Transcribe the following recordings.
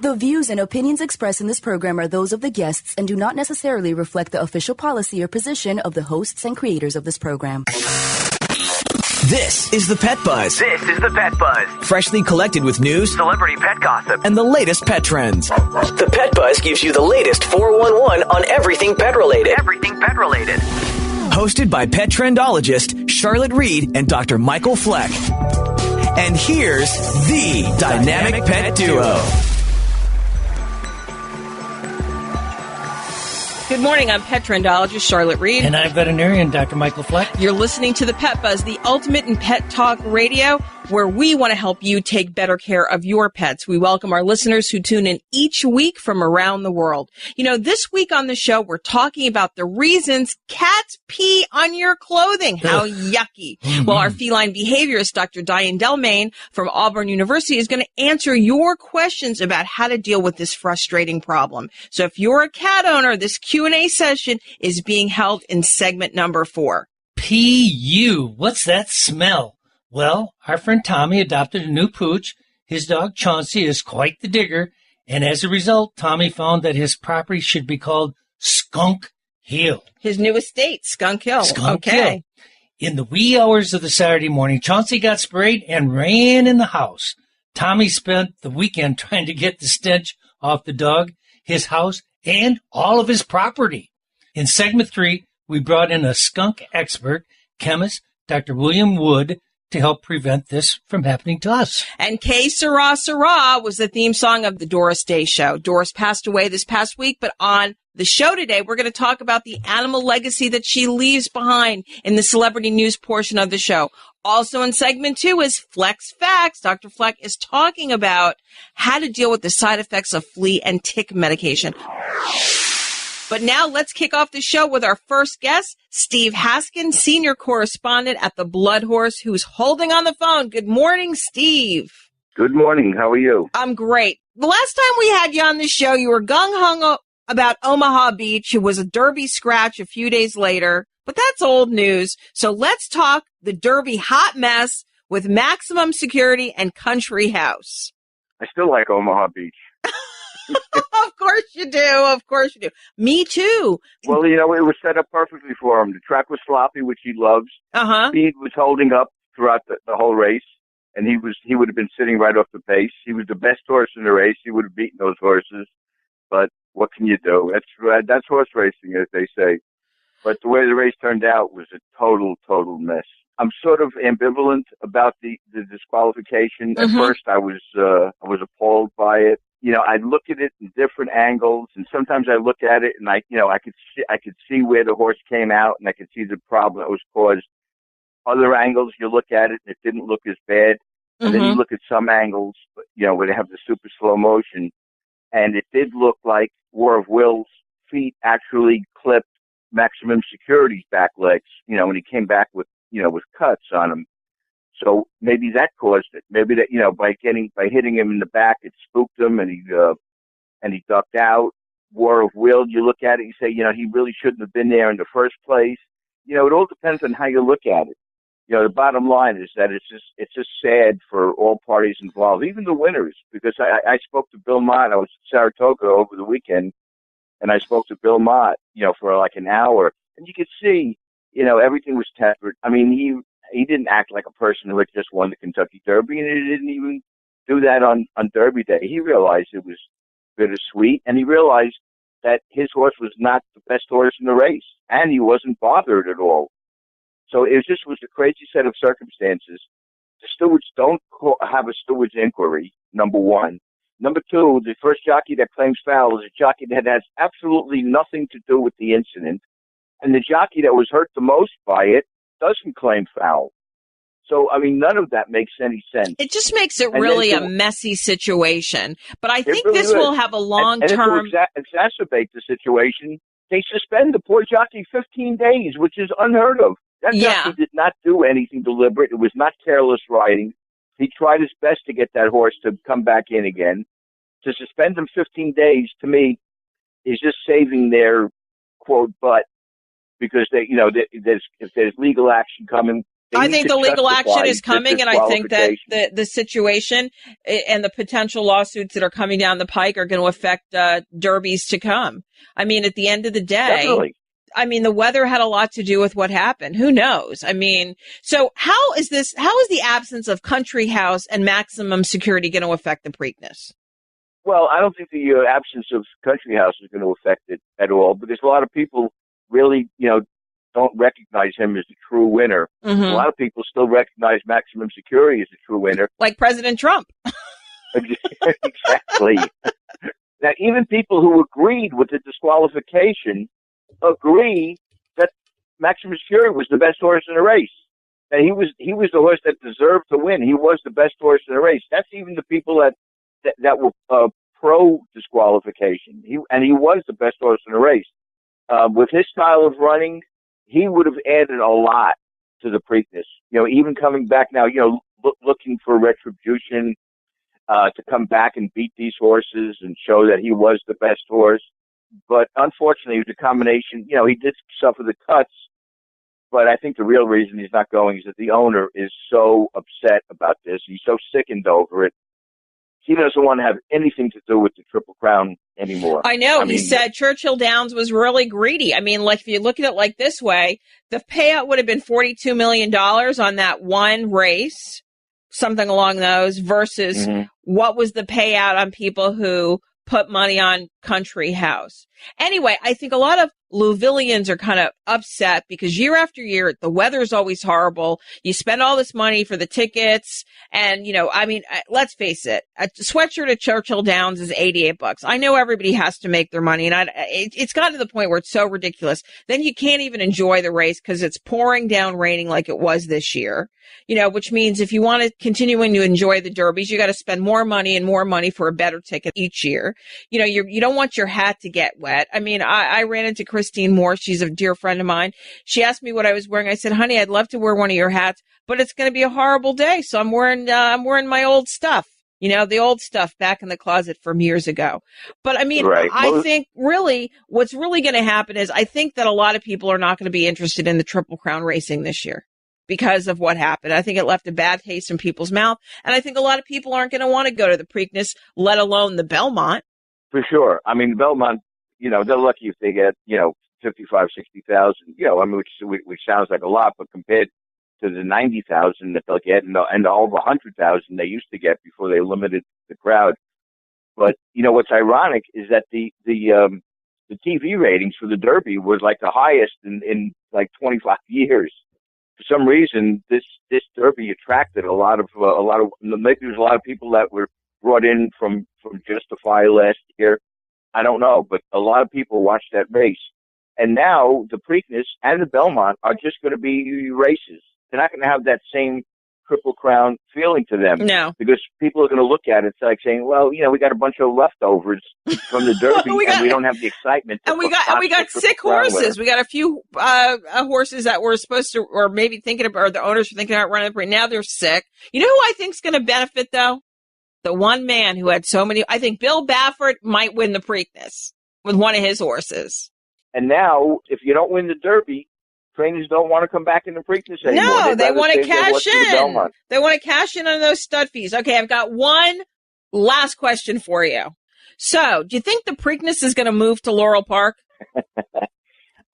The views and opinions expressed in this program are those of the guests and do not necessarily reflect the official policy or position of the hosts and creators of this program. This is the Pet Buzz. This is the Pet Buzz. Freshly collected with news, celebrity pet gossip, and the latest pet trends. The Pet Buzz gives you the latest 411 on everything pet related. Everything pet related. Hosted by Petrendologist Charlotte Reed and Dr. Michael Fleck. And here's the Dynamic Pet Duo. Good morning, I'm Petrendologist Charlotte Reed. And I'm veterinarian Dr. Michael Fleck. You're listening to the Pet Buzz, the ultimate in pet talk radio, where we want to help you take better care of your pets. We welcome our listeners who tune in each week from around the world. You know, this week on the show, we're talking about the reasons cats pee on your clothing. How yucky. Mm-hmm. Well, our feline behaviorist, Dr. Diane Delmain from Auburn University, is going to answer your questions about how to deal with this frustrating problem. So if you're a cat owner, this Q&A session is being held in segment number 4. P.U. What's that smell? Well, our friend Tommy adopted a new pooch. His dog Chauncey is quite the digger, and as a result, Tommy found that his property should be called Skunk Hill. His new estate, Skunk Hill. Skunk Hill. In the wee hours of the Saturday morning, Chauncey got sprayed and ran in the house. Tommy spent the weekend trying to get the stench off the dog, his house, and all of his property. In segment 3, we brought in a skunk expert, chemist, Dr. William Wood, to help prevent this from happening to us. And Que Sera Sera was the theme song of the Doris Day Show. Doris passed away this past week, but on the show today, we're going to talk about the animal legacy that she leaves behind in the celebrity news portion of the show. Also in segment 2 is Fleck's Facts. Dr. Fleck is talking about how to deal with the side effects of flea and tick medication. But now let's kick off the show with our first guest, Steve Haskin, senior correspondent at the Blood Horse, who's holding on the phone. Good morning, Steve. Good morning. How are you? I'm great. The last time we had you on the show, you were gung-hung about Omaha Beach. It was a Derby scratch a few days later, but that's old news. So let's talk the Derby hot mess with maximum security and country house. I still like Omaha Beach. Of course you do. Of course you do. Me too. Well, you know, it was set up perfectly for him. The track was sloppy, which he loves. Speed was holding up throughout the whole race, and he would have been sitting right off the pace. He was the best horse in the race. He would have beaten those horses. But what can you do? That's horse racing, as they say. But the way the race turned out was a total mess. I'm sort of ambivalent about the disqualification. At first, I was appalled by it. You know, I look at it in different angles, and sometimes I look at it and I could see where the horse came out, and I could see the problem that was caused. Other angles, you look at it and it didn't look as bad. And then you look at some angles, you know, where they have the super slow motion, and it did look like War of Will's feet actually clipped Maximum Security's back legs, you know, when he came back with cuts on him. So maybe that caused it. Maybe that, you know, by hitting him in the back, it spooked him, and he ducked out. War of Will, you look at it, you say, you know, he really shouldn't have been there in the first place. You know, it all depends on how you look at it. You know, the bottom line is that it's just sad for all parties involved, even the winners, because I spoke to Bill Mott. I was in Saratoga over the weekend, and I spoke to Bill Mott, you know, for like an hour, and you could see, you know, everything was tempered. I mean, he didn't act like a person who had just won the Kentucky Derby, and he didn't even do that on Derby Day. He realized it was bittersweet, and he realized that his horse was not the best horse in the race, and he wasn't bothered at all. So it was a crazy set of circumstances. The stewards don't have a steward's inquiry, number one. Number two, the first jockey that claims foul is a jockey that has absolutely nothing to do with the incident, and the jockey that was hurt the most by it doesn't claim foul. So, I mean, none of that makes any sense. It just makes it really a messy situation. But I think really this will have a long-term... And to exacerbate the situation, they suspend the poor jockey 15 days, which is unheard of. That jockey did not do anything deliberate. It was not careless riding. He tried his best to get that horse to come back in again. To suspend him 15 days, to me, is just saving their, quote, butt. Because if there's legal action coming, I think the legal action is coming, and I think that the situation and the potential lawsuits that are coming down the pike are going to affect derbies to come. I mean, at the end of the day, definitely. I mean, the weather had a lot to do with what happened. Who knows? I mean, so how is the absence of country house and maximum security going to affect the Preakness? Well, I don't think the absence of country house is going to affect it at all, because a lot of people really, don't recognize him as the true winner. Mm-hmm. A lot of people still recognize maximum security as the true winner. Like President Trump. Exactly. Now, even people who agreed with the disqualification agree that maximum security was the best horse in the race. That he was the horse that deserved to win. He was the best horse in the race. That's even the people that were pro disqualification. He was the best horse in the race. With his style of running, he would have added a lot to the Preakness. Even coming back now, looking for retribution, to come back and beat these horses and show that he was the best horse. But unfortunately, it was a combination. He did suffer the cuts, but I think the real reason he's not going is that the owner is so upset about this. He's so sickened over it. He doesn't want to have anything to do with the Triple Crown anymore. I know. He said Churchill Downs was really greedy. I mean, like, if you look at it like this way, the payout would have been $42 million on that one race, something along those, versus what was the payout on people who put money on country house. Anyway, I think a lot of Louisvillians are kind of upset because year after year, the weather is always horrible. You spend all this money for the tickets. And, let's face it, a sweatshirt at Churchill Downs is $88. I know everybody has to make their money. And it's gotten to the point where it's so ridiculous. Then you can't even enjoy the race because it's pouring down raining like it was this year, which means if you want to continuing to enjoy the derbies, you got to spend more money for a better ticket each year. You don't want your hat to get wet. I mean, I ran into Christine Moore. She's a dear friend of mine. She asked me what I was wearing. I said, honey, I'd love to wear one of your hats, but it's going to be a horrible day. So I'm wearing my old stuff, the old stuff back in the closet from years ago. But I mean, right. I think really what's really going to happen is I think that a lot of people are not going to be interested in the Triple Crown racing this year because of what happened. I think it left a bad taste in people's mouth. And I think a lot of people aren't going to want to go to the Preakness, let alone the Belmont. For sure. I mean, the Belmont, they're lucky if they get, 55, 60,000, which sounds like a lot, but compared to the 90,000 that they'll get and over 100,000 they used to get before they limited the crowd. But, what's ironic is that the TV ratings for the Derby was like the highest in like 25 years. For some reason, this Derby attracted a lot of maybe there's a lot of people that were brought in from Justify last year. I don't know, but a lot of people watched that race. And now the Preakness and the Belmont are just going to be races. They're not going to have that same Triple Crown feeling to them. No. Because people are going to look at it like saying, well, we got a bunch of leftovers from the Derby and we don't have the excitement. And we got sick horses. We got a few horses that were supposed to, or maybe thinking about, or the owners were thinking about running the parade. Now they're sick. You know who I think is going to benefit, though? The one man who had so many. I think Bill Baffert might win the Preakness with one of his horses. And now, if you don't win the Derby, trainers don't want to come back in the Preakness anymore. No, they want to cash in. They want to cash in on those stud fees. Okay, I've got one last question for you. So, do you think the Preakness is going to move to Laurel Park?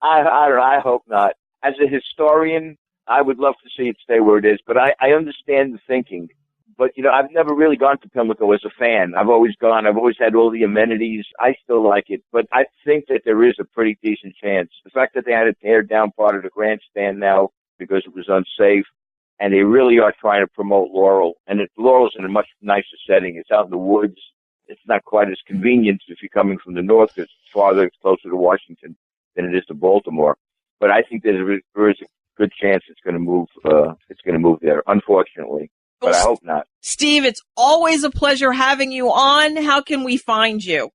I don't know. I hope not. As a historian, I would love to see it stay where it is, but I understand the thinking. But, I've never really gone to Pimlico as a fan. I've always gone. I've always had all the amenities. I still like it. But I think that there is a pretty decent chance. The fact that they had to tear down part of the grandstand now because it was unsafe, and they really are trying to promote Laurel. And Laurel's in a much nicer setting. It's out in the woods. It's not quite as convenient if you're coming from the north. It's farther, it's closer to Washington than it is to Baltimore. But I think there is a good chance it's going to move. It's going to move there, unfortunately. But I hope not. Steve, it's always a pleasure having you on. How can we find you?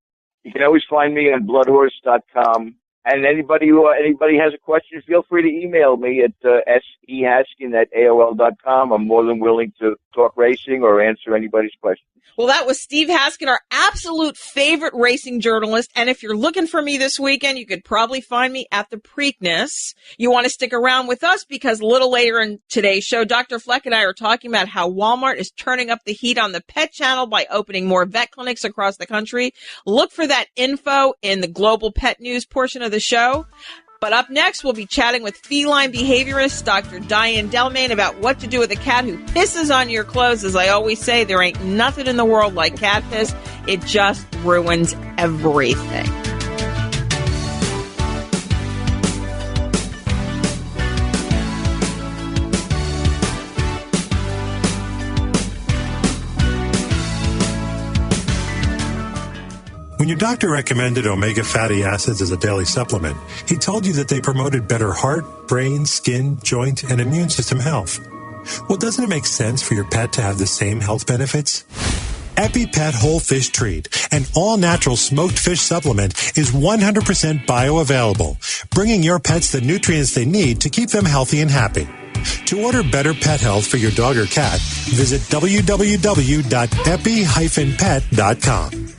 You can always find me on bloodhorse.com. And anybody has a question, feel free to email me at sehaskin@aol.com. I'm more than willing to talk racing or answer anybody's questions. Well, that was Steve Haskin, our absolute favorite racing journalist. And if you're looking for me this weekend, you could probably find me at the Preakness. You want to stick around with us because a little later in today's show, Dr. Fleck and I are talking about how Walmart is turning up the heat on the pet channel by opening more vet clinics across the country. Look for that info in the global pet news portion of the show. But up next, we'll be chatting with feline behaviorist Dr. Diane Delmain about what to do with a cat who pisses on your clothes. As I always say, there ain't nothing in the world like cat piss. It just ruins everything. When your doctor recommended omega fatty acids as a daily supplement, he told you that they promoted better heart, brain, skin, joint, and immune system health. Well, doesn't it make sense for your pet to have the same health benefits? EpiPet Whole Fish Treat, an all-natural smoked fish supplement, is 100% bioavailable, bringing your pets the nutrients they need to keep them healthy and happy. To order better pet health for your dog or cat, visit www.epi-pet.com.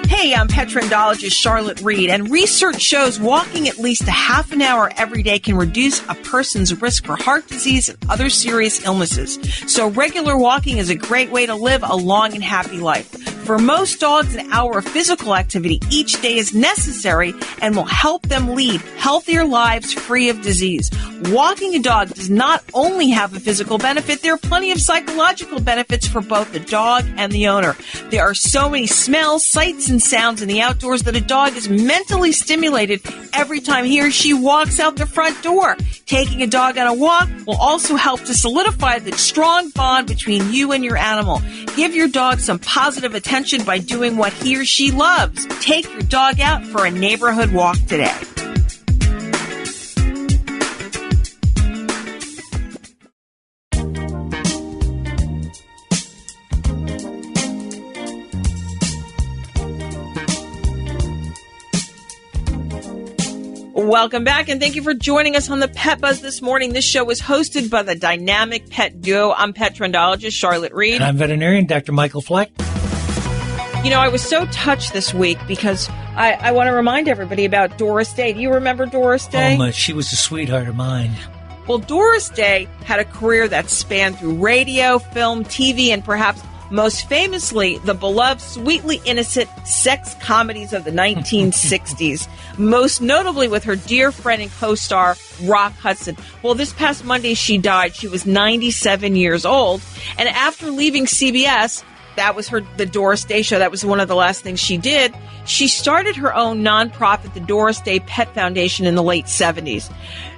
Hey, I'm Petrendologist Charlotte Reed, and research shows walking at least a half an hour every day can reduce a person's risk for heart disease and other serious illnesses. So regular walking is a great way to live a long and happy life. For most dogs, an hour of physical activity each day is necessary and will help them lead healthier lives free of disease. Walking a dog does not only have a physical benefit, there are plenty of psychological benefits for both the dog and the owner. There are so many smells, sights, and sounds in the outdoors that a dog is mentally stimulated every time he or she walks out the front door. Taking a dog on a walk will also help to solidify the strong bond between you and your animal. Give your dog some positive attention by doing what he or she loves. Take your dog out for a neighborhood walk today. Welcome back, and thank you for joining us on the Pet Buzz this morning. This show is hosted by the dynamic pet duo. I'm Petrendologist Charlotte Reed. And I'm veterinarian Dr. Michael Fleck. You know, I was so touched this week because I want to remind everybody about Doris Day. Do you remember Doris Day? Oh, she was a sweetheart of mine. Well, Doris Day had a career that spanned through radio, film, TV, and perhaps most famously, the beloved sweetly innocent sex comedies of the 1960s, most notably with her dear friend and co-star, Rock Hudson. Well, this past Monday, she died. She was 97 years old. And after leaving CBS, that was the Doris Day Show. That was one of the last things she did. She started her own nonprofit, the Doris Day Pet Foundation, in the late 70s.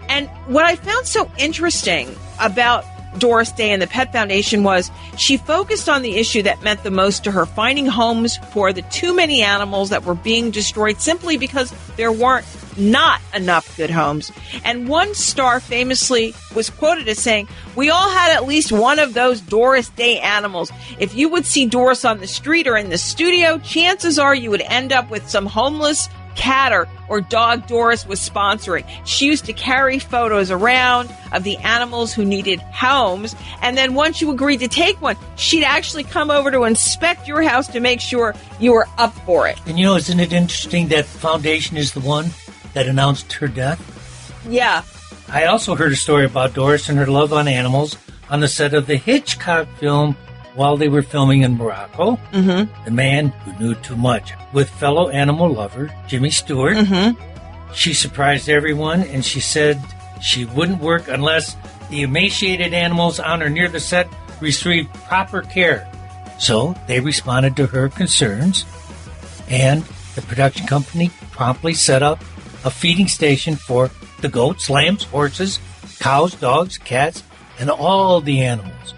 And what I found so interesting about Doris Day and the Pet Foundation was she focused on the issue that meant the most to her, finding homes for the too many animals that were being destroyed simply because there weren't not enough good homes. And one star famously was quoted as saying, "We all had at least one of those Doris Day animals. If you would see Doris on the street or in the studio, chances are you would end up with some homeless cat or dog Doris was sponsoring." She used to carry photos around of the animals who needed homes, and then once you agreed to take one, she'd actually come over to inspect your house to make sure you were up for it. And you know, isn't it interesting that foundation is the one that announced her death? Yeah. I also heard a story about Doris and her love on animals on the set of the Hitchcock film while they were filming in Morocco. Mm-hmm. The Man Who Knew Too Much, with fellow animal lover Jimmy Stewart. Mm-hmm. She surprised everyone, and she said she wouldn't work unless the emaciated animals on or near the set received proper care. So they responded to her concerns, and the production company promptly set up a feeding station for the goats, lambs, horses, cows, dogs, cats, and all the animals.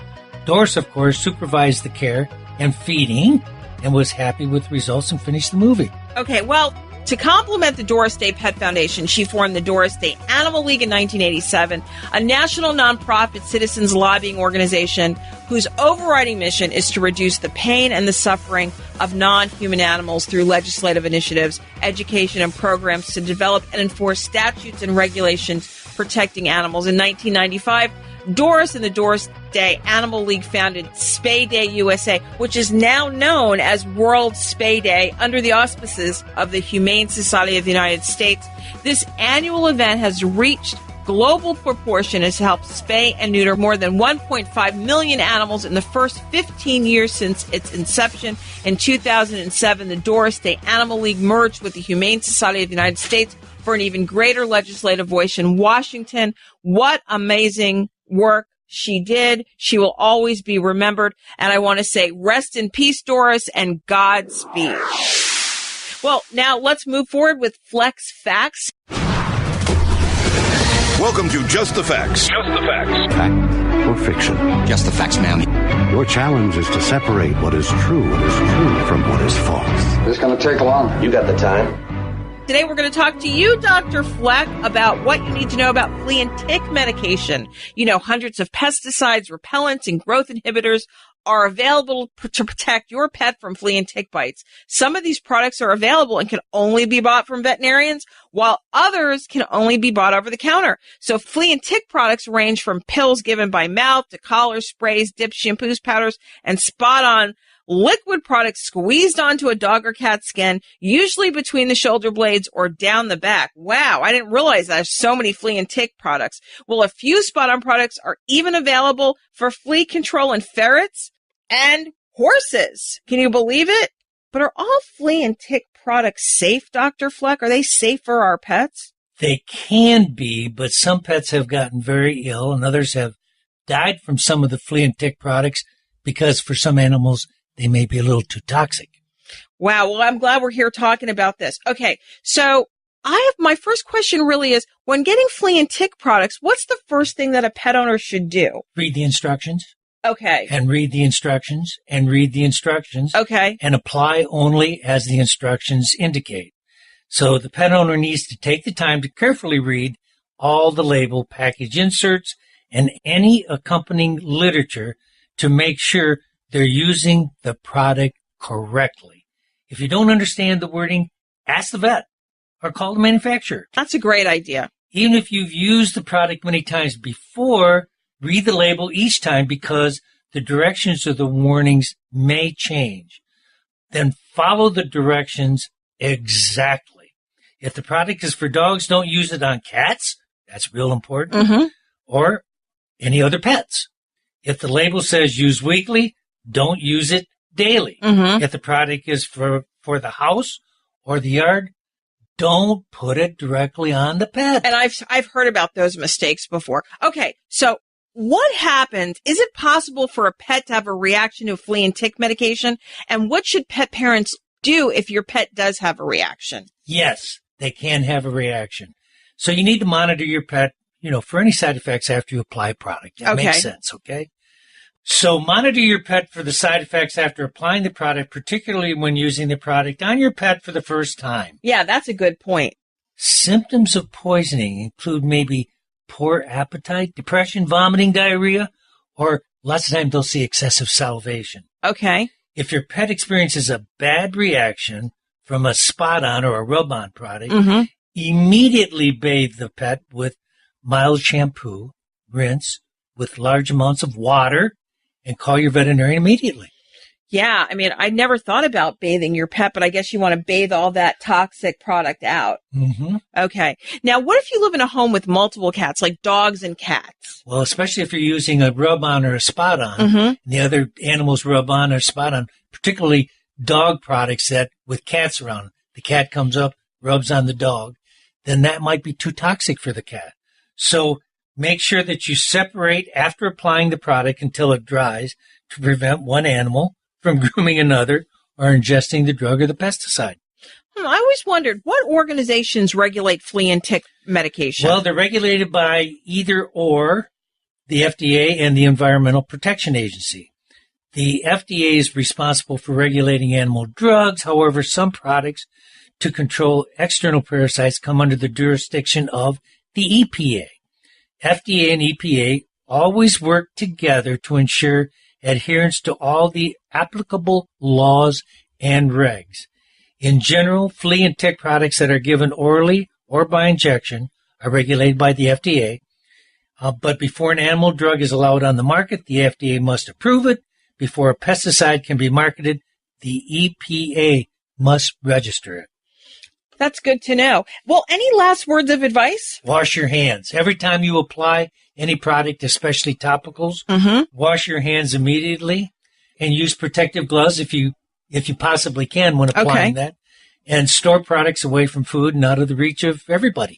Doris, of course, supervised the care and feeding and was happy with the results and finished the movie. Okay, well, to complement the Doris Day Pet Foundation, she formed the Doris Day Animal League in 1987, a national nonprofit citizens lobbying organization whose overriding mission is to reduce the pain and the suffering of non-human animals through legislative initiatives, education, and programs to develop and enforce statutes and regulations protecting animals. In 1995, Doris and the Doris Day Animal League founded Spay Day USA, which is now known as World Spay Day under the auspices of the Humane Society of the United States. This annual event has reached global proportion, has helped spay and neuter more than 1.5 million animals in the first 15 years since its inception. In 2007, the Doris Day Animal League merged with the Humane Society of the United States for an even greater legislative voice in Washington. What amazing work she did. She will always be remembered. And I want to say rest in peace, Doris, and Godspeed. Well, now let's move forward with Fleck's Facts. Welcome to Just the Facts. Just the Facts. Fact or fiction? Just the facts, ma'am. Your challenge is to separate what is true from what is false. This is going to take long. You got the time. Today we're going to talk to you, Dr. Fleck, about what you need to know about flea and tick medication. You know, hundreds of pesticides, repellents, and growth inhibitors are available to protect your pet from flea and tick bites. Some of these products are available and can only be bought from veterinarians, while others can only be bought over the counter. So flea and tick products range from pills given by mouth to collars, sprays, dips, shampoos, powders, and spot-on liquid products squeezed onto a dog or cat skin, usually between the shoulder blades or down the back. Wow, I didn't realize there's so many flea and tick products. Well, a few spot-on products are even available for flea control in ferrets and horses. Can you believe it? But are all flea and tick products safe, Dr. Fleck? Are they safe for our pets? They can be, but some pets have gotten very ill and others have died from some of the flea and tick products because for some animals, they may be a little too toxic. Wow. Well, I'm glad we're here talking about this. Okay. So my first question really is, when getting flea and tick products, what's the first thing that a pet owner should do? Read the instructions. Okay. And read the instructions and read the instructions. Okay. And apply only as the instructions indicate. So the pet owner needs to take the time to carefully read all the label, package inserts, and any accompanying literature to make sure they're using the product correctly. If you don't understand the wording, ask the vet or call the manufacturer. That's a great idea. Even if you've used the product many times before, read the label each time because the directions or the warnings may change. Then follow the directions exactly. If the product is for dogs, don't use it on cats. That's real important. Mm-hmm. Or any other pets. If the label says use weekly, don't use it daily. Mm-hmm. If the product is for the house or the yard, don't put it directly on the pet. And I've heard about those mistakes before. Okay, so what happens? Is it possible for a pet to have a reaction to flea and tick medication? And what should pet parents do if your pet does have a reaction? Yes, they can have a reaction. So you need to monitor your pet, for any side effects after you apply product. That makes sense, okay? So monitor your pet for the side effects after applying the product, particularly when using the product on your pet for the first time. Yeah, that's a good point. Symptoms of poisoning include maybe poor appetite, depression, vomiting, diarrhea, or lots of times they'll see excessive salivation. Okay. If your pet experiences a bad reaction from a spot-on or a rub-on product, mm-hmm. immediately bathe the pet with mild shampoo, rinse with large amounts of water, and call your veterinarian immediately. Yeah, I never thought about bathing your pet, but I guess you want to bathe all that toxic product out. Mm-hmm. Okay. Now, what if you live in a home with multiple cats, like dogs and cats? Well, especially if you're using a rub-on or a spot-on, mm-hmm. and the other animals rub-on or spot-on, particularly dog products that with cats around, the cat comes up, rubs on the dog, then that might be too toxic for the cat. So make sure that you separate after applying the product until it dries to prevent one animal from grooming another or ingesting the drug or the pesticide. I always wondered, what organizations regulate flea and tick medication? Well, they're regulated by either or the FDA and the Environmental Protection Agency. The FDA is responsible for regulating animal drugs. However, some products to control external parasites come under the jurisdiction of the EPA. FDA and EPA always work together to ensure adherence to all the applicable laws and regs. In general, flea and tick products that are given orally or by injection are regulated by the FDA. But before an animal drug is allowed on the market, the FDA must approve it. Before a pesticide can be marketed, the EPA must register it. That's good to know. Well, any last words of advice? Wash your hands. Every time you apply any product, especially topicals, wash your hands immediately and use protective gloves if you possibly can when applying that. And store products away from food and out of the reach of everybody.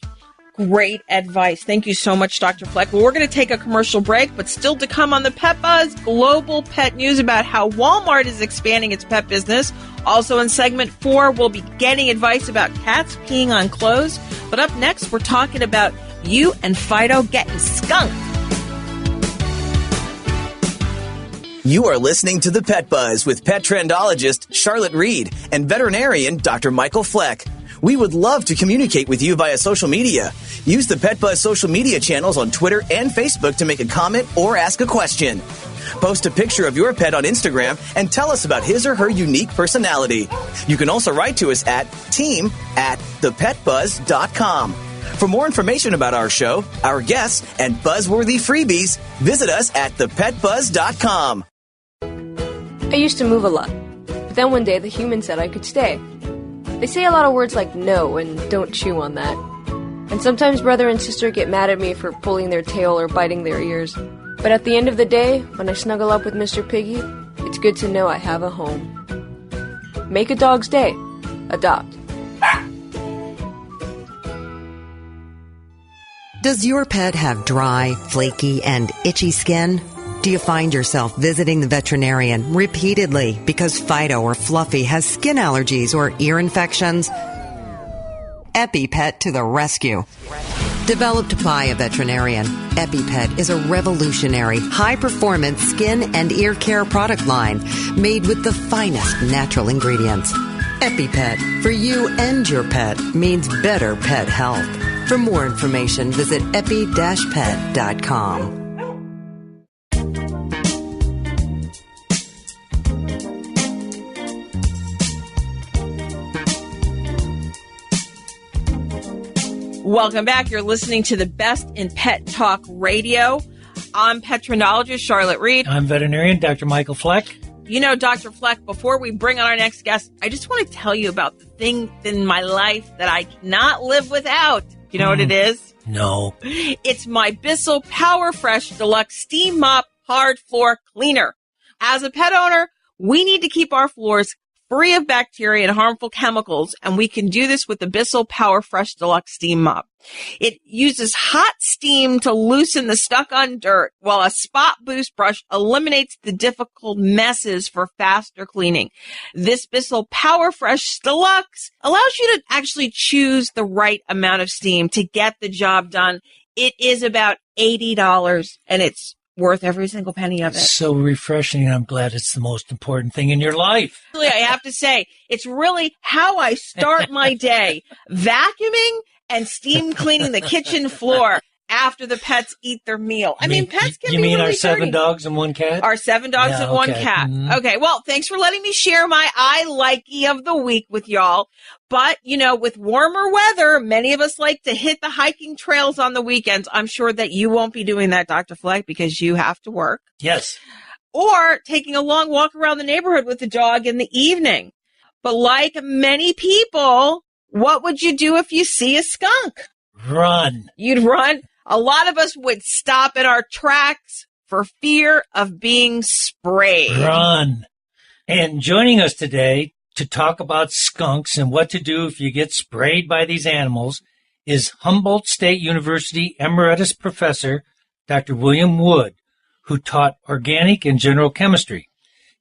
Great advice. Thank you so much, Dr. Fleck. Well, we're going to take a commercial break, but still to come on the Pet Buzz, global pet news about how Walmart is expanding its pet business. Also in segment 4, we'll be getting advice about cats peeing on clothes. But up next, we're talking about you and Fido getting skunked. You are listening to The Pet Buzz with Petrendologist Charlotte Reed and veterinarian Dr. Michael Fleck. We would love to communicate with you via social media. Use the Pet Buzz social media channels on Twitter and Facebook to make a comment or ask a question. Post a picture of your pet on Instagram and tell us about his or her unique personality. You can also write to us at team@thepetbuzz.com. For more information about our show, our guests, and buzzworthy freebies, visit us at thepetbuzz.com. I used to move a lot, but then one day the human said I could stay. They say a lot of words like no and don't chew on that. And sometimes brother and sister get mad at me for pulling their tail or biting their ears. But at the end of the day, when I snuggle up with Mr. Piggy, it's good to know I have a home. Make a dog's day. Adopt. Does your pet have dry, flaky, and itchy skin? Do you find yourself visiting the veterinarian repeatedly because Fido or Fluffy has skin allergies or ear infections? EpiPet to the rescue. Developed by a veterinarian, EpiPet is a revolutionary, high-performance skin and ear care product line made with the finest natural ingredients. EpiPet, for you and your pet, means better pet health. For more information, visit epi-pet.com. Welcome back. You're listening to the best in pet talk radio. I'm Petrendologist Charlotte Reed. I'm veterinarian Dr. Michael Fleck. You know, Dr. Fleck, before we bring on our next guest, I just want to tell you about the thing in my life that I cannot live without. You know what it is? No. It's my Bissell Power Fresh Deluxe Steam Mop Hard Floor Cleaner. As a pet owner, we need to keep our floors free of bacteria and harmful chemicals, and we can do this with the Bissell Power Fresh Deluxe Steam Mop. It uses hot steam to loosen the stuck-on dirt, while a spot boost brush eliminates the difficult messes for faster cleaning. This Bissell Power Fresh Deluxe allows you to actually choose the right amount of steam to get the job done. It is about $80, and it's worth every single penny of it. So refreshing. I'm glad it's the most important thing in your life. I have to say, it's really how I start my day. Vacuuming and steam cleaning the kitchen floor after the pets eat their meal. I mean pets can be really dirty. You mean our 7 dogs and 1 cat? Our 7 dogs and 1 cat. Mm-hmm. Okay, well, thanks for letting me share my I likey of the week with y'all. But, you know, with warmer weather, many of us like to hit the hiking trails on the weekends. I'm sure that you won't be doing that, Dr. Fleck, because you have to work. Yes. Or taking a long walk around the neighborhood with the dog in the evening. But like many people, what would you do if you see a skunk? Run. You'd run. A lot of us would stop in our tracks for fear of being sprayed. Run. And joining us today to talk about skunks and what to do if you get sprayed by these animals is Humboldt State University Emeritus Professor Dr. William Wood, who taught organic and general chemistry.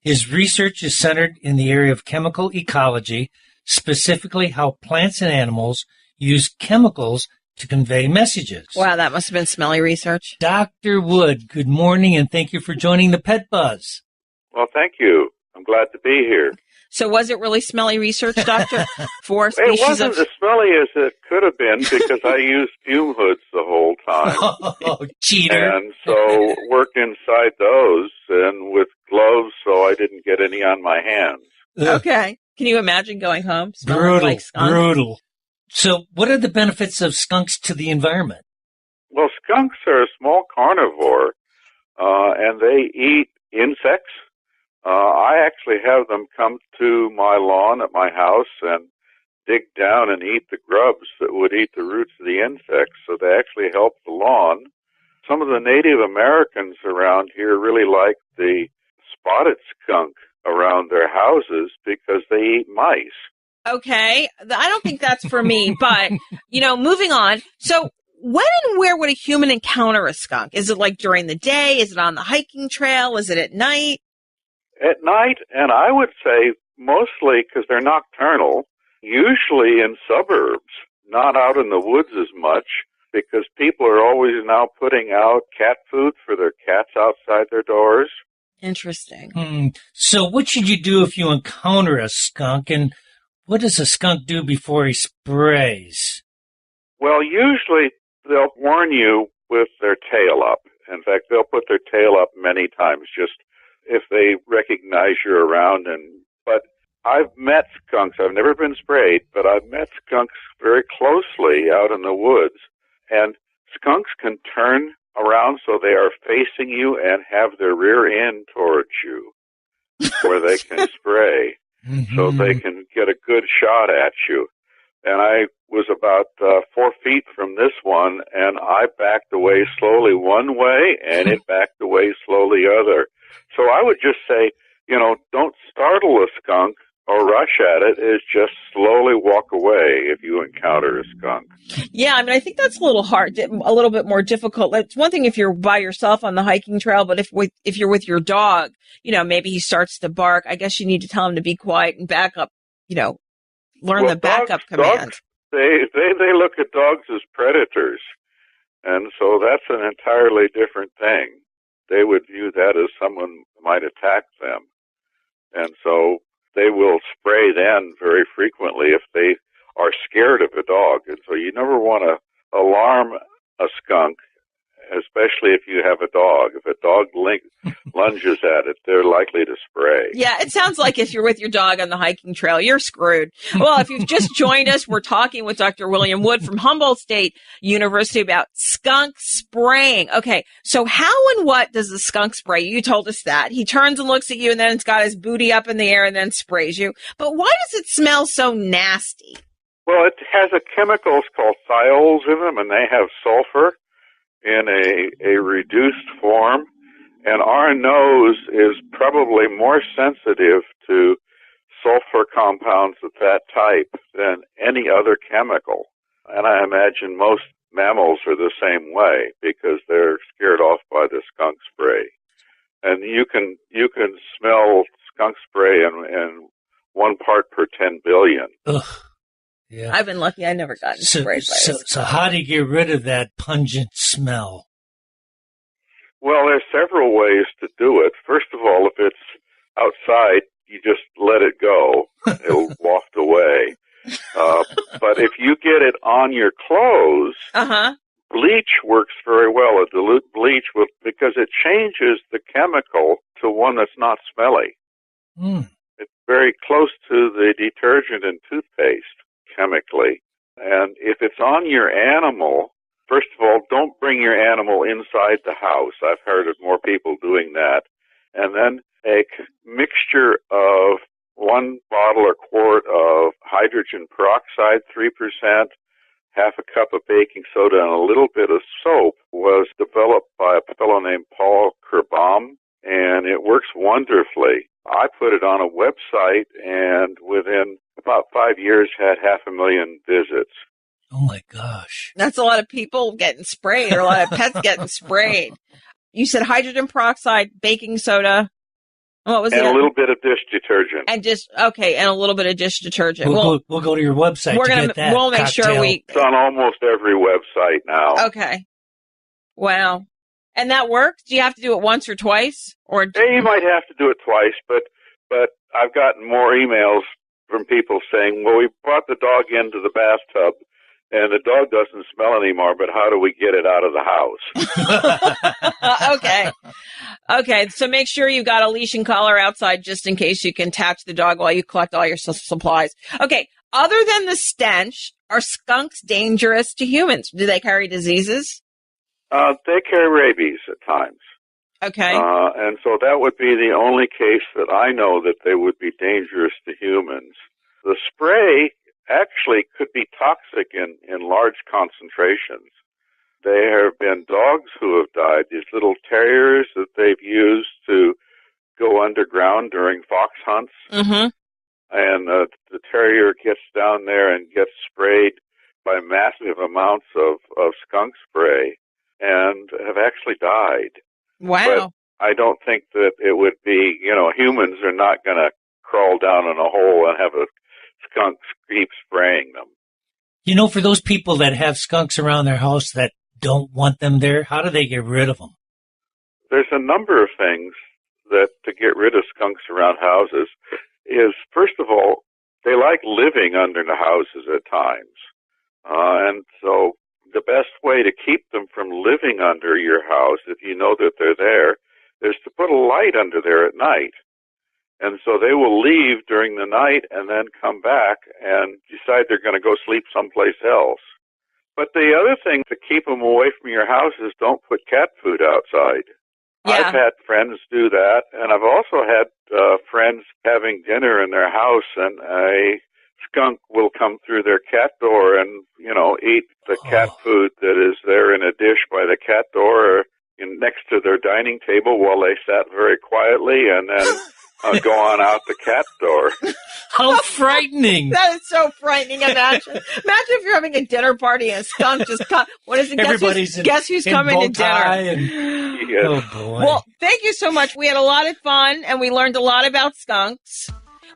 His research is centered in the area of chemical ecology, specifically how plants and animals use chemicals to convey messages. Wow, that must have been smelly research. Dr. Wood, good morning, and thank you for joining the Pet Buzz. Well, thank you. I'm glad to be here. So was it really smelly research, Doctor? For species it wasn't as smelly as it could have been because I used fume hoods the whole time. Oh, cheater. And so worked inside those and with gloves so I didn't get any on my hands. Okay. Can you imagine going home smelling like skunk? Brutal. So what are the benefits of skunks to the environment? Well, skunks are a small carnivore, and they eat insects. I actually have them come to my lawn at my house and dig down and eat the grubs that would eat the roots of the insects, so they actually help the lawn. Some of the Native Americans around here really like the spotted skunk around their houses because they eat mice. Okay, I don't think that's for me, but, moving on. So when and where would a human encounter a skunk? Is it like during the day? Is it on the hiking trail? Is it at night? At night, and I would say mostly because they're nocturnal, usually in suburbs, not out in the woods as much, because people are always now putting out cat food for their cats outside their doors. Interesting. So what should you do if you encounter a skunk, and what does a skunk do before he sprays? Well, usually they'll warn you with their tail up. In fact, they'll put their tail up many times just if they recognize you're around. But I've met skunks. I've never been sprayed, but I've met skunks very closely out in the woods. And skunks can turn around so they are facing you and have their rear end towards you where they can spray. So they can get a good shot at you. And I was about 4 feet from this one, and I backed away slowly one way, and it backed away slowly other. So I would just say, don't startle a skunk or rush at it. It's just slowly walk away if you encounter a skunk. Yeah, I think that's a little hard, a little bit more difficult. It's one thing if you're by yourself on the hiking trail, but if you're with your dog, maybe he starts to bark. I guess you need to tell him to be quiet and back up, learn the backup command. Dogs, they look at dogs as predators, and so that's an entirely different thing. They would view that as someone might attack them, and so they will spray then very frequently if they are scared of a dog. And so you never want to alarm a skunk, especially if you have a dog. If a dog lunges at it, they're likely to spray. Yeah, it sounds like if you're with your dog on the hiking trail, you're screwed. Well, if you've just joined us, we're talking with Dr. William Wood from Humboldt State University about skunk spraying. Okay, so how and what does the skunk spray? You told us that. He turns and looks at you, and then it's got his booty up in the air and then sprays you. But why does it smell so nasty? Well, it has a chemicals called thiols in them, and they have sulfur in a reduced form, and our nose is probably more sensitive to sulfur compounds of that type than any other chemical. And I imagine most mammals are the same way because they're scared off by the skunk spray. And you can smell skunk spray in 1 part per 10 billion. Ugh. Yeah. I've been lucky. I never gotten sprayed by it. So how do you get rid of that pungent smell? Well, there's several ways to do it. First of all, if it's outside, you just let it go. It'll waft away. But if you get it on your clothes, bleach works very well. A dilute bleach because it changes the chemical to one that's not smelly. It's very close to the detergent in toothpaste chemically. And if it's on your animal, first of all, don't bring your animal inside the house. I've heard of more people doing that. And then a mixture of 1 bottle or quart of hydrogen peroxide, 3%, half a cup of baking soda, and a little bit of soap was developed by a fellow named Paul Kerbaum, and it works wonderfully. I put it on a website, and within about 5 years had 500,000 visits. Oh, my gosh. That's a lot of people getting sprayed, or a lot of pets getting sprayed. You said hydrogen peroxide, baking soda. What was it? And a little bit of dish detergent. And and a little bit of dish detergent. We'll go to your website to get that. We'll make sure It's on almost every website now. Okay. Wow. And that works? Do you have to do it once or twice? Or you might have to do it twice, but I've gotten more emails from people saying, well, we brought the dog into the bathtub, and the dog doesn't smell anymore, but how do we get it out of the house? Okay, so make sure you've got a leash and collar outside just in case you can attach the dog while you collect all your supplies. Okay, other than the stench, are skunks dangerous to humans? Do they carry diseases? They carry rabies at times. Okay. And so that would be the only case that I know that they would be dangerous to humans. The spray actually could be toxic in large concentrations. There have been dogs who have died, these little terriers that they've used to go underground during fox hunts. Mm-hmm. And the terrier gets down there and gets sprayed by massive amounts of skunk spray and have actually died. Wow. But I don't think that it would be, humans are not going to crawl down in a hole and have a skunk keep spraying them. For those people that have skunks around their house that don't want them there, how do they get rid of them? There's a number of things that to get rid of skunks around houses is, first of all, they like living under the houses at times. And so the best way to keep them from living under your house, if you know that they're there, is to put a light under there at night. And so they will leave during the night and then come back and decide they're going to go sleep someplace else. But the other thing to keep them away from your house is don't put cat food outside. Yeah. I've had friends do that, and I've also had friends having dinner in their house, and a skunk will come through their cat door and, eat the cat food that is there in a dish by the cat door or next to their dining table while they sat very quietly, and then go on out the cat door. How frightening. That is so frightening. Imagine if you're having a dinner party and a skunk just come. What is it? Guess who's coming to dinner? Oh, boy. Well, thank you so much. We had a lot of fun, and we learned a lot about skunks.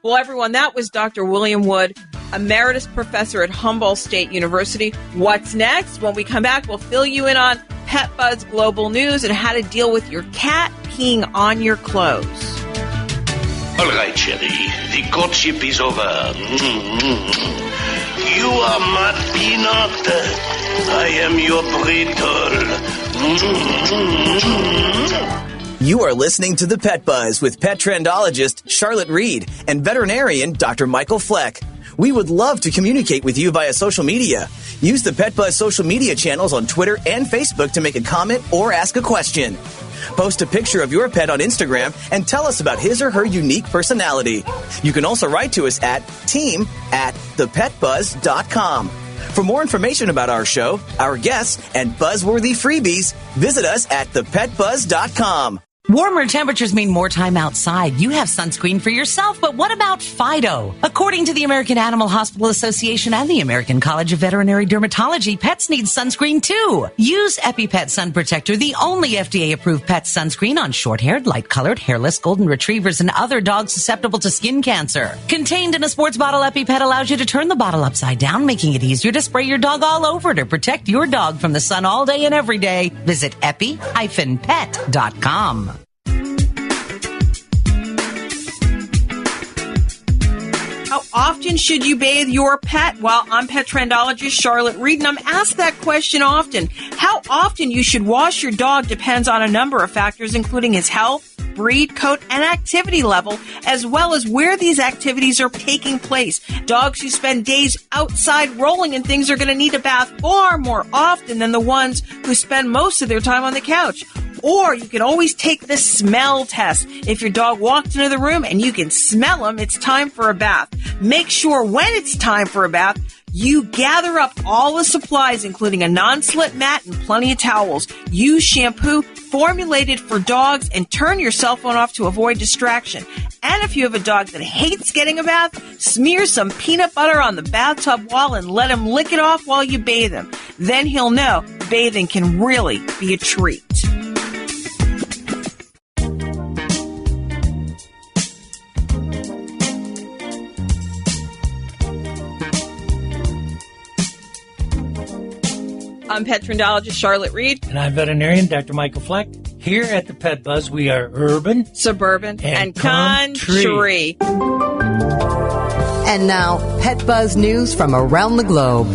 Well, everyone, that was Dr. William Wood, Emeritus Professor at Humboldt State University. What's next? When we come back, we'll fill you in on PetBuzz Global News and how to deal with your cat peeing on your clothes. All right, Cherry, the courtship is over. You are my peanut. I am your brittle. You are listening to The Pet Buzz with Petrendologist Charlotte Reed and veterinarian Dr. Michael Fleck. We would love to communicate with you via social media. Use the Pet Buzz social media channels on Twitter and Facebook to make a comment or ask a question. Post a picture of your pet on Instagram and tell us about his or her unique personality. You can also write to us at team@thepetbuzz.com. For more information about our show, our guests, and buzzworthy freebies, visit us at thepetbuzz.com. Warmer temperatures mean more time outside. You have sunscreen for yourself, but what about Fido? According to the American Animal Hospital Association and the American College of Veterinary Dermatology, pets need sunscreen too. Use EpiPet Sun Protector, the only FDA-approved pet sunscreen on short-haired, light-colored, hairless golden retrievers and other dogs susceptible to skin cancer. Contained in a sports bottle, EpiPet allows you to turn the bottle upside down, making it easier to spray your dog all over to protect your dog from the sun all day and every day. Visit epi-pet.com. How often should you bathe your pet? Well, I'm Petrendologist Charlotte Reed, and I'm asked that question often. How often you should wash your dog depends on a number of factors, including his health, breed, coat, and activity level, as well as where these activities are taking place. Dogs who spend days outside rolling and things are going to need a bath far more often than the ones who spend most of their time on the couch. Or you can always take the smell test. If your dog walked into the room and you can smell him, it's time for a bath. Make sure when it's time for a bath, you gather up all the supplies, including a non-slip mat and plenty of towels. Use shampoo formulated for dogs and turn your cell phone off to avoid distraction. And if you have a dog that hates getting a bath, smear some peanut butter on the bathtub wall and let him lick it off while you bathe him. Then he'll know bathing can really be a treat. I'm Petrendologist Charlotte Reed. And I'm veterinarian Dr. Michael Fleck. Here at the Pet Buzz, we are urban, suburban, and country. And now, Pet Buzz news from around the globe.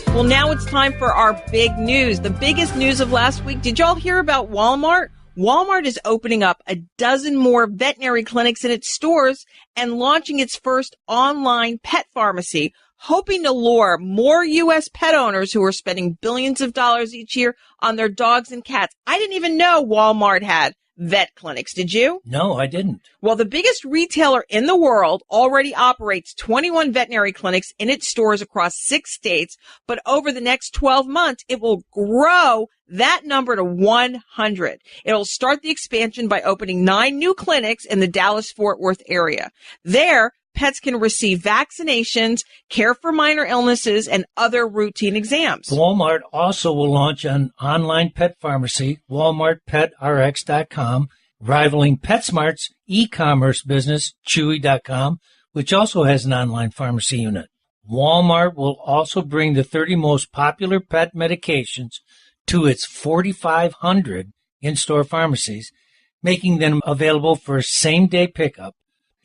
Well, now it's time for our big news. The biggest news of last week. Did y'all hear about Walmart? Walmart is opening up a dozen more veterinary clinics in its stores and launching its first online pet pharmacy, hoping to lure more U.S. pet owners who are spending billions of dollars each year on their dogs and cats. I didn't even know Walmart had vet clinics. Did you? No, I didn't. Well, the biggest retailer in the world already operates 21 veterinary clinics in its stores across 6 states, but over the next 12 months, it will grow that number to 100. It'll start the expansion by opening 9 new clinics in the Dallas-Fort Worth area. There, pets can receive vaccinations, care for minor illnesses, and other routine exams. Walmart also will launch an online pet pharmacy, WalmartPetRx.com, rivaling PetSmart's e-commerce business, Chewy.com, which also has an online pharmacy unit. Walmart will also bring the 30 most popular pet medications to its 4,500 in-store pharmacies, making them available for same-day pickup.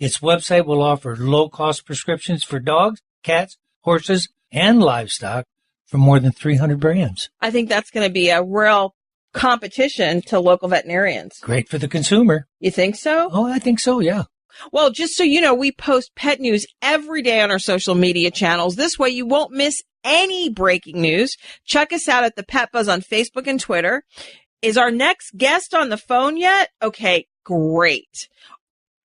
Its website will offer low-cost prescriptions for dogs, cats, horses, and livestock from more than 300 brands. I think that's going to be a real competition to local veterinarians. Great for the consumer. You think so? Oh, I think so, yeah. Well, just so you know, we post pet news every day on our social media channels. This way you won't miss any breaking news. Check us out at ThePetBuzz on Facebook and Twitter. Is our next guest on the phone yet? Okay, great.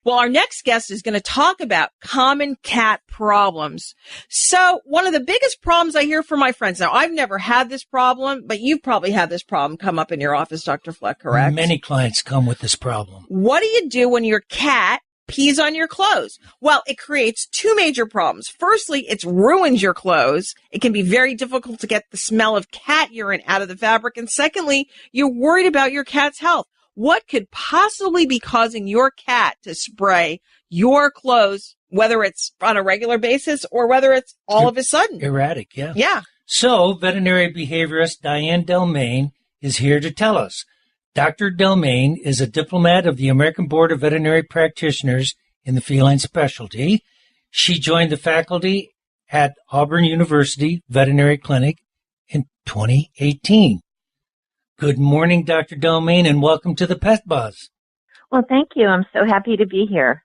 Well, our next guest is going to talk about common cat problems. So one of the biggest problems I hear from my friends, now I've never had this problem, but you've probably had this problem come up in your office, Dr. Fleck, correct? Many clients come with this problem. What do you do when your cat pees on your clothes? Well, it creates 2 major problems. Firstly, it ruins your clothes. It can be very difficult to get the smell of cat urine out of the fabric. And secondly, you're worried about your cat's health. What could possibly be causing your cat to spray your clothes, whether it's on a regular basis or whether it's all of a sudden? Erratic, yeah. Yeah. So, veterinary behaviorist Diane Delmain is here to tell us. Dr. Delmain is a diplomat of the American Board of Veterinary Practitioners in the feline specialty. She joined the faculty at Auburn University Veterinary Clinic in 2018. Good morning, Dr. Delmain, and welcome to the PetBuzz. Well, thank you. I'm so happy to be here.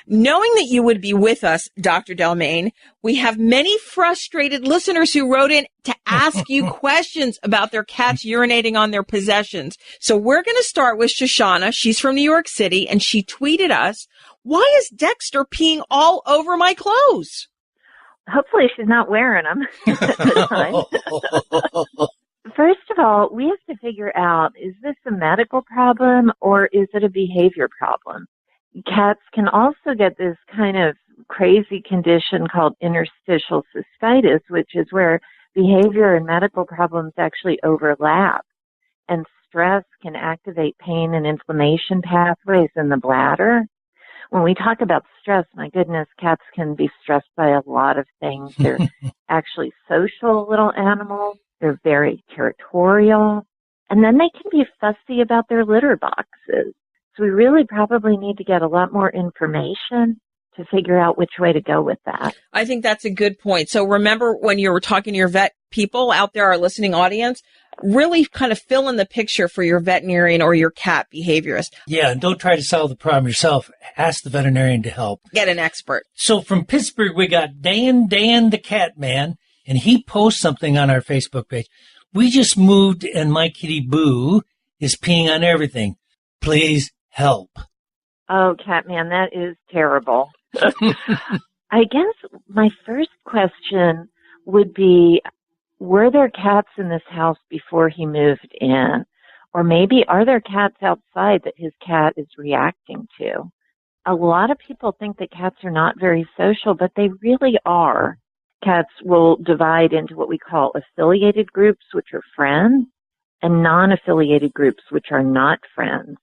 Knowing that you would be with us, Dr. Delmain, we have many frustrated listeners who wrote in to ask you questions about their cats urinating on their possessions. So we're going to start with Shoshana. She's from New York City, and she tweeted us, "Why is Dexter peeing all over my clothes?" Hopefully she's not wearing them at the time. First of all, we have to figure out, is this a medical problem or is it a behavior problem? Cats can also get this kind of crazy condition called interstitial cystitis, which is where behavior and medical problems actually overlap. And stress can activate pain and inflammation pathways in the bladder. When we talk about stress, my goodness, cats can be stressed by a lot of things. They're actually social little animals. They're very territorial. And then they can be fussy about their litter boxes. So we really probably need to get a lot more information to figure out which way to go with that. I think that's a good point. So remember when you were talking to your vet people out there, our listening audience, really kind of fill in the picture for your veterinarian or your cat behaviorist. Yeah, and don't try to solve the problem yourself. Ask the veterinarian to help. Get an expert. So from Pittsburgh, we got Dan the Cat Man, and he posts something on our Facebook page. "We just moved and my kitty Boo is peeing on everything. Please help." Oh, Catman, that is terrible. I guess my first question would be, were there cats in this house before he moved in? Or maybe are there cats outside that his cat is reacting to? A lot of people think that cats are not very social, but they really are. Cats will divide into what we call affiliated groups, which are friends, and non-affiliated groups, which are not friends.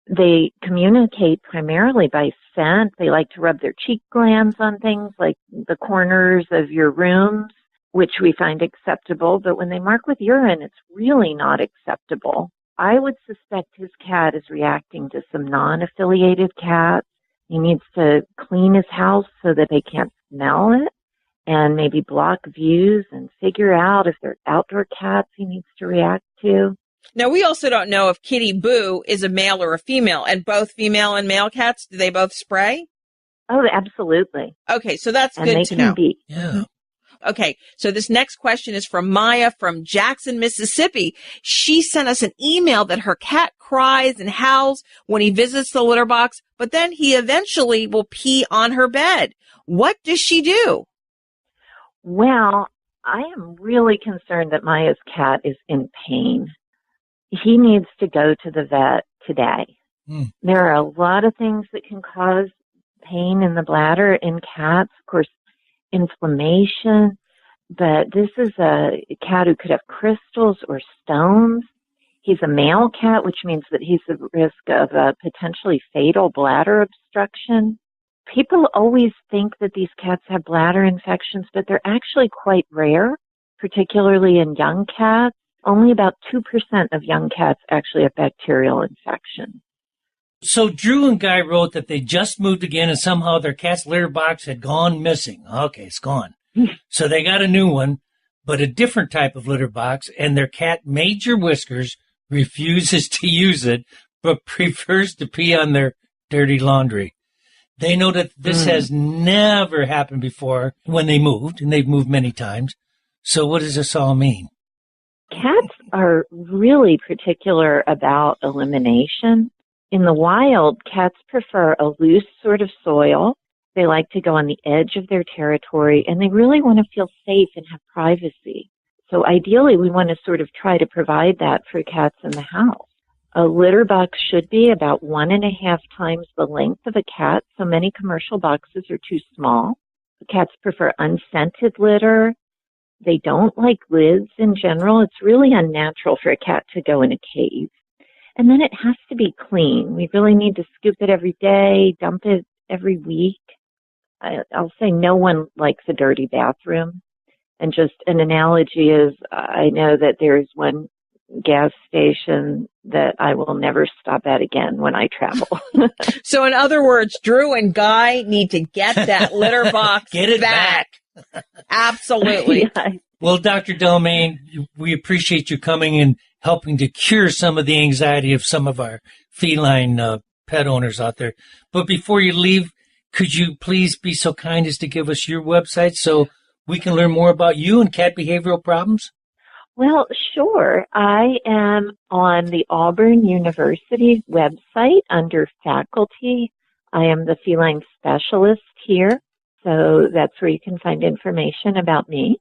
They communicate primarily by scent. They like to rub their cheek glands on things like the corners of your rooms, which we find acceptable. But when they mark with urine, it's really not acceptable. I would suspect his cat is reacting to some non-affiliated cats. He needs to clean his house so that they can't smell it, and maybe block views and figure out if they're outdoor cats he needs to react to. Now, we also don't know if Kitty Boo is a male or a female, and both female and male cats, do they both spray? Oh, absolutely. Okay, so that's and good they to can know. Be, yeah. Okay, so this next question is from Maya from Jackson, Mississippi. She sent us an email that her cat cries and howls when he visits the litter box, but then he eventually will pee on her bed. What does she do? Well, I am really concerned that Maya's cat is in pain. He needs to go to the vet today. There are a lot of things that can cause pain in the bladder in cats. Of course, inflammation, but this is a cat who could have crystals or stones. He's a male cat, which means that he's at risk of a potentially fatal bladder obstruction. People always think that these cats have bladder infections, but they're actually quite rare, particularly in young cats. Only about 2% of young cats actually have bacterial infection. So Drew and Guy wrote that they just moved again and somehow their cat's litter box had gone missing. Okay, it's gone. So they got a new one, but a different type of litter box, and their cat Major Whiskers refuses to use it, but prefers to pee on their dirty laundry. They know that this has never happened before when they moved, and they've moved many times. So what does this all mean? Cats are really particular about elimination. In the wild, cats prefer a loose sort of soil. They like to go on the edge of their territory, and they really want to feel safe and have privacy. So ideally, we want to sort of try to provide that for cats in the house. A litter box should be about 1.5 times the length of a cat, so many commercial boxes are too small. Cats prefer unscented litter. They don't like lids in general. It's really unnatural for a cat to go in a cave. And then it has to be clean. We really need to scoop it every day, dump it every week. I'll say no one likes a dirty bathroom. And just an analogy is, I know that there's one gas station that I will never stop at again when I travel. So in other words, Drew and Guy need to get that litter box Get it back. Absolutely. Yeah. Well, Dr. Delmain, we appreciate you coming and helping to cure some of the anxiety of some of our feline pet owners out there. But before you leave, could you please be so kind as to give us your website so we can learn more about you and cat behavioral problems? Well, sure. I am on the Auburn University website under faculty. I am the feline specialist here. So that's where you can find information about me.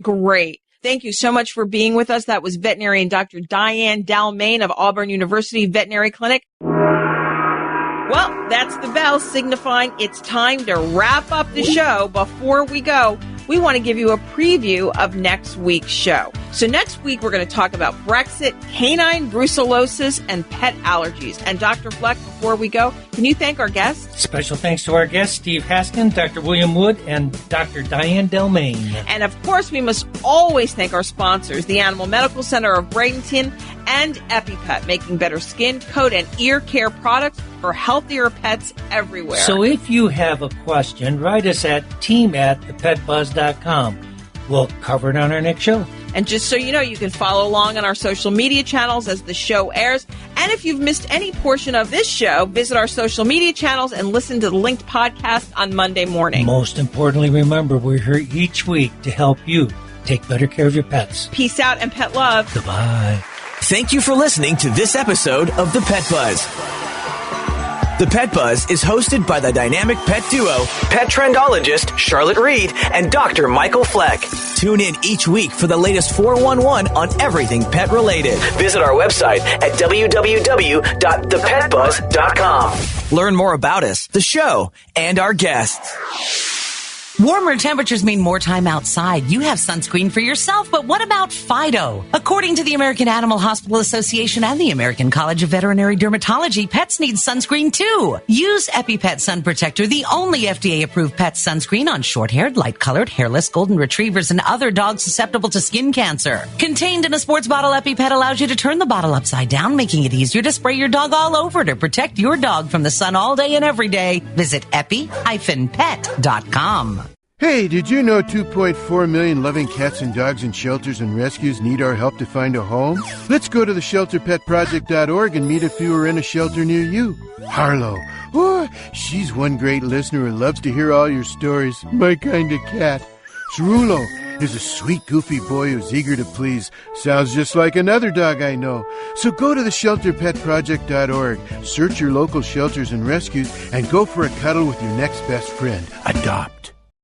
Great. Thank you so much for being with us. That was veterinarian Dr. Diane Delmain of Auburn University Veterinary Clinic. Well, that's the bell signifying it's time to wrap up the show. Before we go, we want to give you a preview of next week's show. So next week, we're going to talk about Brexit, canine brucellosis, and pet allergies. And Dr. Fleck, before we go, can you thank our guests? Special thanks to our guests, Steve Haskin, Dr. William Wood, and Dr. Diane Delmain. And of course, we must always thank our sponsors, the Animal Medical Center of Bradenton and EpiPet, making better skin, coat, and ear care products for healthier pets everywhere. So if you have a question, write us at team@thepetbuzz.com. We'll cover it on our next show. And just so you know, you can follow along on our social media channels as the show airs. And if you've missed any portion of this show, visit our social media channels and listen to the linked podcast on Monday morning. Most importantly, remember, we're here each week to help you take better care of your pets. Peace out and pet love. Goodbye. Thank you for listening to this episode of The Pet Buzz. The Pet Buzz is hosted by the dynamic pet duo, Petrendologist Charlotte Reed and Dr. Michael Fleck. Tune in each week for the latest 411 on everything pet related. Visit our website at www.thepetbuzz.com. Learn more about us, the show, and our guests. Warmer temperatures mean more time outside. You have sunscreen for yourself, but what about Fido? According to the American Animal Hospital Association and the American College of Veterinary Dermatology, pets need sunscreen too. Use EpiPet Sun Protector, the only FDA-approved pet sunscreen on short-haired, light-colored, hairless golden retrievers and other dogs susceptible to skin cancer. Contained in a sports bottle, EpiPet allows you to turn the bottle upside down, making it easier to spray your dog all over to protect your dog from the sun all day and every day. Visit epi-pet.com. Hey, did you know 2.4 million loving cats and dogs in shelters and rescues need our help to find a home? Let's go to theshelterpetproject.org and meet if you are in a shelter near you. Harlow. Oh, she's one great listener and loves to hear all your stories. My kind of cat. Cerulo is a sweet, goofy boy who's eager to please. Sounds just like another dog I know. So go to theshelterpetproject.org, search your local shelters and rescues, and go for a cuddle with your next best friend. Adopt.